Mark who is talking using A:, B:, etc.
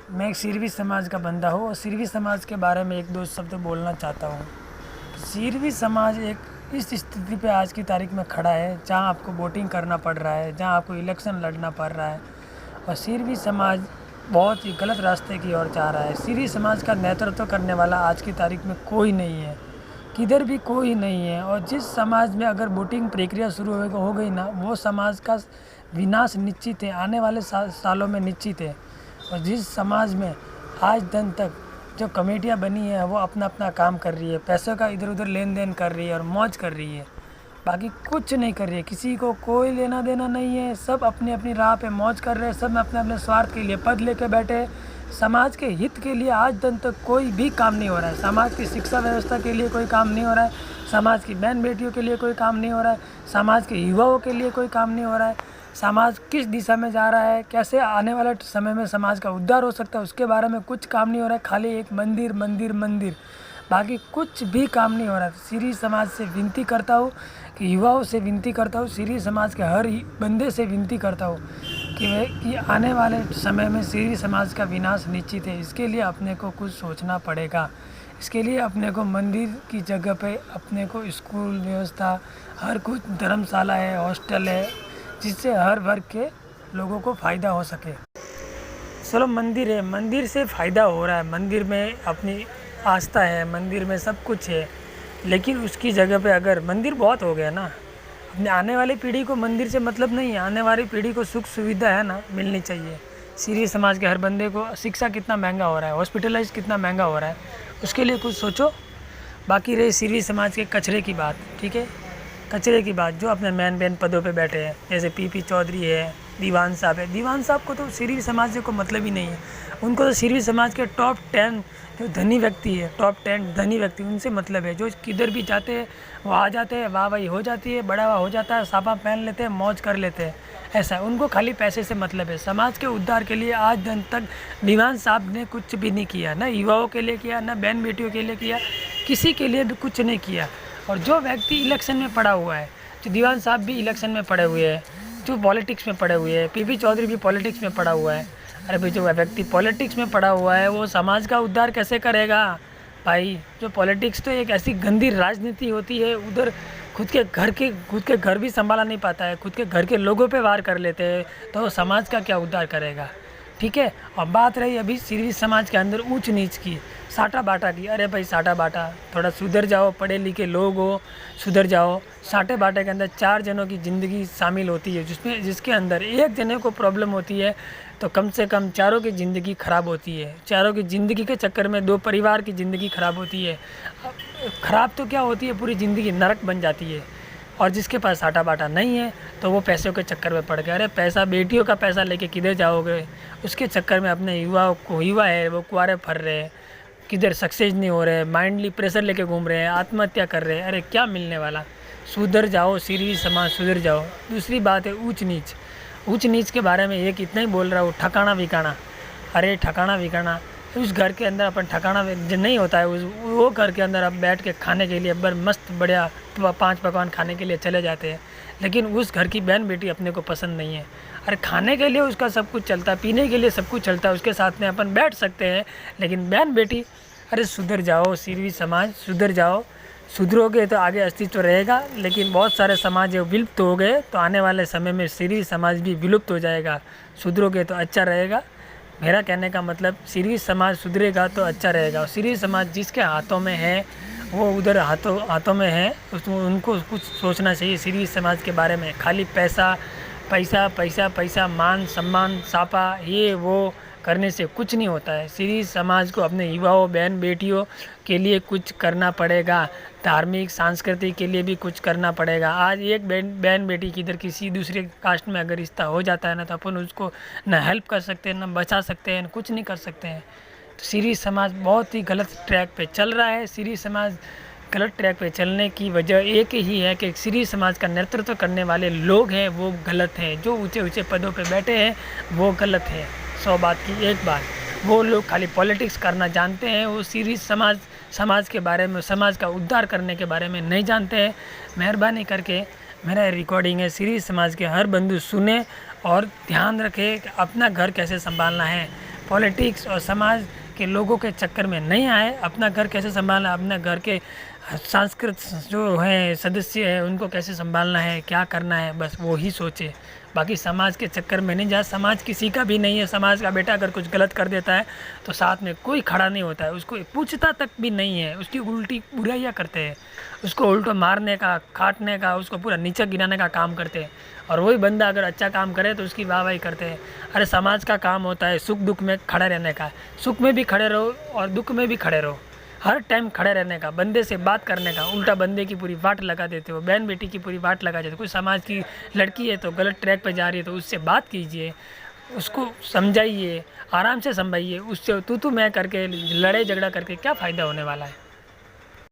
A: मैं एक सिरवी समाज का बंदा हूँ और सिरवी समाज के बारे में एक दो शब्द बोलना चाहता हूँ। सिरवी समाज एक इस स्थिति पे आज की तारीख में खड़ा है जहाँ आपको वोटिंग करना पड़ रहा है, जहाँ आपको इलेक्शन लड़ना पड़ रहा है और सिरवी समाज बहुत ही गलत रास्ते की ओर जा रहा है। सिरवी समाज का नेतृत्व करने वाला आज की तारीख में कोई नहीं है, किधर भी कोई नहीं है। और जिस समाज में अगर वोटिंग प्रक्रिया शुरू हो गई ना, वो समाज का विनाश निश्चित है, आने वाले सालों में निश्चित है। और जिस समाज में आज दिन तक जो कमेटियाँ बनी है वो अपना अपना काम कर रही है, पैसों का इधर उधर लेन देन कर रही है और मौज कर रही है, बाकी कुछ नहीं कर रही है, किसी को कोई लेना देना नहीं है। सब अपनी अपनी राह पे मौज कर रहे हैं, सब अपने अपने स्वार्थ के लिए पद लेके बैठे हैं। समाज के हित के लिए आज दिन तक कोई भी काम नहीं हो रहा है। समाज की शिक्षा व्यवस्था के लिए कोई काम नहीं हो रहा है, समाज की बहन बेटियों के लिए कोई काम नहीं हो रहा है, समाज के युवाओं के लिए कोई काम नहीं हो रहा है। समाज किस दिशा में जा रहा है, कैसे आने वाले समय में समाज का उद्धार हो सकता है, उसके बारे में कुछ काम नहीं हो रहा है। खाली एक मंदिर मंदिर मंदिर, बाकी कुछ भी काम नहीं हो रहा है। सिरवी समाज से विनती करता हूँ कि युवाओं से विनती करता हूँ, सिरवी समाज के हर बंदे से विनती करता हूँ कि आने वाले समय में सिरवी समाज का विनाश निश्चित है। इसके लिए अपने को कुछ सोचना पड़ेगा। इसके लिए अपने को मंदिर की जगह पे अपने को स्कूल व्यवस्था, हर कुछ धर्मशाला है, हॉस्टल है, जिससे हर वर्ग के लोगों को फ़ायदा हो सके। चलो मंदिर है, मंदिर से फ़ायदा हो रहा है, मंदिर में अपनी आस्था है, मंदिर में सब कुछ है, लेकिन उसकी जगह पे अगर मंदिर बहुत हो गया ना, अपने आने वाली पीढ़ी को मंदिर से मतलब नहीं है। आने वाली पीढ़ी को सुख सुविधा है ना मिलनी चाहिए। सिरवी समाज के हर बंदे को शिक्षा कितना महंगा हो रहा है, हॉस्पिटलाइज कितना महंगा हो रहा है, उसके लिए कुछ सोचो। बाकी रही सिरवी समाज के कचरे की बात, ठीक है, कचरे की बात, जो अपने मेन पदों पे बैठे हैं, जैसे पीपी चौधरी है, दीवान साहब है। दीवान साहब को तो सिरवी समाज से कोई मतलब ही नहीं है। उनको तो सिरवी समाज के टॉप 10 जो धनी व्यक्ति है, टॉप 10 धनी व्यक्ति, उनसे मतलब है। जो किधर भी जाते हैं वो आ जाते हैं, वाह वाही हो जाती है, बड़ा वाह हो जाता है, सापा पहन लेते हैं, मौज कर लेते हैं। ऐसा उनको खाली पैसे से मतलब है। समाज के उद्धार के लिए आज दिन तक दीवान साहब ने कुछ भी नहीं किया, ना युवाओं के लिए किया, ना बहन बेटियों के लिए किया, किसी के लिए भी कुछ नहीं किया। और जो व्यक्ति इलेक्शन में पड़ा हुआ है, जो दीवान साहब भी इलेक्शन में पड़े हुए हैं, जो पॉलिटिक्स में पड़े हुए हैं, पीपी चौधरी भी पॉलिटिक्स में पड़ा हुआ है। अरे भाई, जो व्यक्ति पॉलिटिक्स में पड़ा हुआ है वो समाज का उद्धार कैसे करेगा भाई? जो पॉलिटिक्स तो एक ऐसी गंदी राजनीति होती है, उधर खुद के घर भी संभाला नहीं पाता है, खुद के घर के लोगों पे वार कर लेते हैं, तो समाज का क्या उद्धार करेगा? ठीक है। और बात रही अभी सिरवी समाज के अंदर ऊंच नीच की, साटा बाटा की। अरे भाई, साटा बाटा थोड़ा सुधर जाओ, पढ़े लिखे लोग हो, सुधर जाओ। साटे बाटे के अंदर 4 जनों की ज़िंदगी शामिल होती है, जिसके अंदर एक जने को प्रॉब्लम होती है तो कम से कम चारों की ज़िंदगी ख़राब होती है। चारों की ज़िंदगी के चक्कर में 2 परिवार की ज़िंदगी ख़राब होती है। ख़राब तो क्या होती है, पूरी ज़िंदगी नरक बन जाती है। और जिसके पास साटा बाटा नहीं है तो वो पैसों के चक्कर में पड़ गया। अरे पैसा, बेटियों का पैसा लेके किधर जाओगे? उसके चक्कर में अपने युवा है वो कुआरे फर रहे हैं, किधर सक्सेस नहीं हो रहे, माइंडली प्रेशर लेके घूम रहे हैं, आत्महत्या कर रहे हैं। अरे क्या मिलने वाला? सुधर जाओ, सिरवी समाज सुधर जाओ। दूसरी बात है ऊंच नीच। ऊंच नीच के बारे में एक इतना ही बोल रहा हूँ, ठकाना विकाना। अरे ठकाना विकाना, उस घर के अंदर अपन ठकाना जो नहीं होता है, वो घर के अंदर आप बैठ के खाने के लिए मस्त बढ़िया 5 पकवान खाने के लिए चले जाते हैं, लेकिन उस घर की बहन बेटी अपने को पसंद नहीं है। अरे खाने के लिए उसका सब कुछ चलता है, पीने के लिए सब कुछ चलता है, उसके साथ में अपन बैठ सकते हैं, लेकिन बहन बेटी, अरे सुधर जाओ सिरवी समाज, सुधर जाओ। सुधरोगे तो आगे अस्तित्व रहेगा, लेकिन बहुत सारे समाज जो विलुप्त हो गए, तो आने वाले समय में सिरवी समाज भी विलुप्त हो जाएगा। सुधरोगे तो अच्छा रहेगा। मेरा कहने का मतलब, सिरवी समाज सुधरेगा तो अच्छा रहेगा। और सिरवी समाज जिसके हाथों में है वो उधर हाथों में है, उनको कुछ सोचना चाहिए सिरवी समाज के बारे में। खाली पैसा पैसा पैसा पैसा, मान सम्मान, सापा, ये वो करने से कुछ नहीं होता है। सिरवी समाज को अपने युवाओं, बहन बेटियों के लिए कुछ करना पड़ेगा, धार्मिक सांस्कृतिक के लिए भी कुछ करना पड़ेगा। आज एक बहन बेटी की इधर किसी दूसरे कास्ट में अगर रिश्ता हो जाता है ना, तो अपन उसको न हेल्प कर सकते हैं, न बचा सकते हैं, न कुछ नहीं कर सकते हैं। तो सिरवी समाज बहुत ही गलत ट्रैक पे चल रहा है। सिरवी समाज गलत ट्रैक पे चलने की वजह एक ही है कि सिरवी समाज का नेतृत्व करने वाले लोग हैं वो गलत हैं, जो ऊंचे ऊंचे पदों पे बैठे हैं वो गलत है। 100 बात की एक बात, वो लोग खाली पॉलिटिक्स करना जानते हैं, वो सिरवी समाज के बारे में, समाज का उद्धार करने के बारे में नहीं जानते हैं। मेहरबानी करके मेरा रिकॉर्डिंग है, सिरवी समाज के हर बंधु सुने और ध्यान रखें कि अपना घर कैसे संभालना है। पॉलिटिक्स और समाज के लोगों के चक्कर में नहीं आए। अपना घर कैसे संभालना, अपने घर के सांस्कृत जो हैं सदस्य हैं उनको कैसे संभालना है, क्या करना है, बस वो ही सोचे। बाकी समाज के चक्कर में नहीं जाए। समाज किसी का भी नहीं है। समाज का बेटा अगर कुछ गलत कर देता है तो साथ में कोई खड़ा नहीं होता है, उसको पूछता तक भी नहीं है, उसकी उल्टी बुराइयाँ करते हैं, उसको उल्टा मारने का, काटने का, उसको पूरा नीचे गिराने का काम करते हैं। और वही बंदा अगर अच्छा काम करे तो उसकी वाहवाही करते हैं। अरे समाज का काम होता है सुख दुख में खड़े रहने का। सुख में भी खड़े रहो और दुख में भी खड़े रहो, हर टाइम खड़े रहने का, बंदे से बात करने का। उल्टा बंदे की पूरी वाट लगा देते हो, बहन बेटी की पूरी वाट लगा देते हो। कोई समाज की लड़की है तो गलत ट्रैक पे जा रही है तो उससे बात कीजिए, उसको समझाइए, आराम से समझाइए। उससे तू मैं करके लड़ाई झगड़ा करके क्या फ़ायदा होने वाला है।